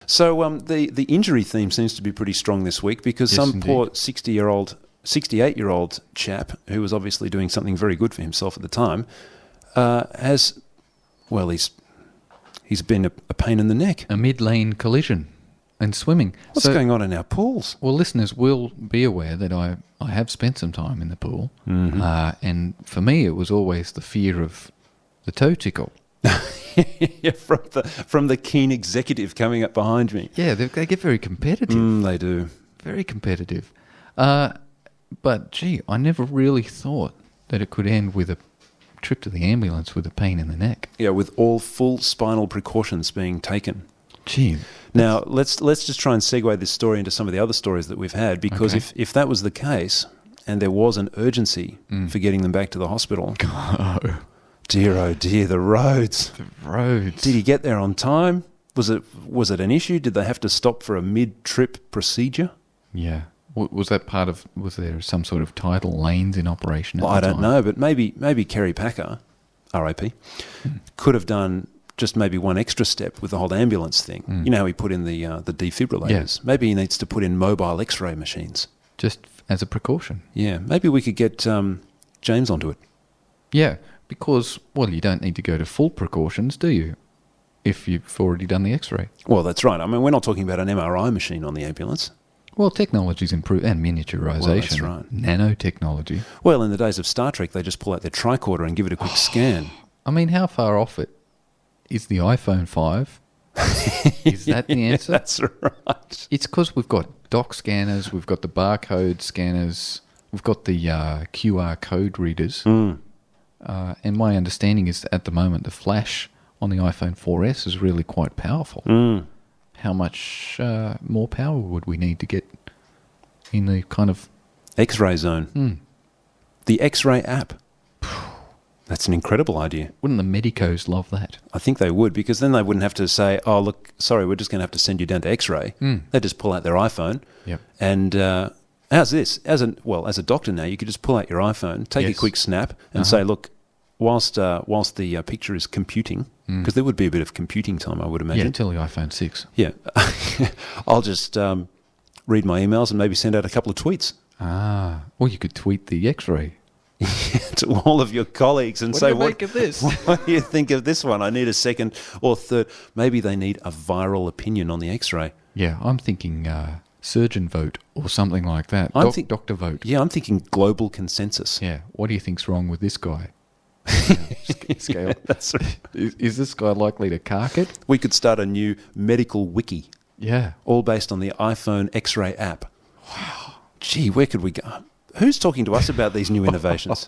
So the injury theme seems to be pretty strong this week because poor 68-year-old chap who was obviously doing something very good for himself at the time he's been a pain in the neck. A mid-lane collision in swimming. What's going on in our pools? Well, listeners will be aware that I have spent some time in the pool, and for me it was always the fear of the toe tickle. Yeah, from the keen executive coming up behind me. Yeah, they get very competitive. They do. Very competitive. But, gee, I never really thought that it could end with a trip to the ambulance with a pain in the neck. Yeah, with all full spinal precautions being taken. Gee. Now, let's just try and segue this story into some of the other stories that we've had, because if that was the case and there was an urgency for getting them back to the hospital... Oh. Dear, oh dear, the roads. The roads. Did he get there on time? Was it an issue? Did they have to stop for a mid-trip procedure? Yeah. Was that part of... Was there some sort of tidal lanes in operation at the time? I don't know, but maybe Kerry Packer, R.I.P., could have done just maybe one extra step with the whole ambulance thing. You know how he put in the defibrillators? Yeah. Maybe he needs to put in mobile X-ray machines. Just as a precaution. Yeah. Maybe we could get James onto it. Yeah. Because, well, you don't need to go to full precautions, do you, if you've already done the X-ray? Well, that's right. I mean, we're not talking about an MRI machine on the ambulance. Well, technology's improved, and miniaturisation. Well, that's right. Nanotechnology. Well, in the days of Star Trek, they just pull out their tricorder and give it a quick scan. I mean, how far off it is the iPhone 5? Is that the answer? That's right. It's because we've got dock scanners, we've got the barcode scanners, we've got the QR code readers. And my understanding is that at the moment the flash on the iPhone 4S is really quite powerful. How much more power would we need to get in the kind of... X-ray zone. The X-ray app. That's an incredible idea. Wouldn't the medicos love that? I think they would, because then they wouldn't have to say, oh, look, sorry, we're just going to have to send you down to X-ray. They just pull out their iPhone. Yep. And how's this? As a doctor now, you could just pull out your iPhone, take a quick snap and say, look, whilst the picture is computing, because there would be a bit of computing time, I would imagine. Yeah, until the iPhone 6. Yeah. I'll just read my emails and maybe send out a couple of tweets. Or you could tweet the X-ray. To all of your colleagues and say, what do you make of this? What do you think of this one? I need a second or third. Maybe they need a viral opinion on the X-ray. Yeah, I'm thinking surgeon vote or something like that. Doctor vote. Yeah, I'm thinking global consensus. Yeah, what do you think's wrong with this guy? Scale. That's right. Is this guy likely to cark it? We could start a new medical wiki. Yeah. All based on the iPhone X-ray app. Wow. Gee, where could we go? Who's talking to us about these new innovations?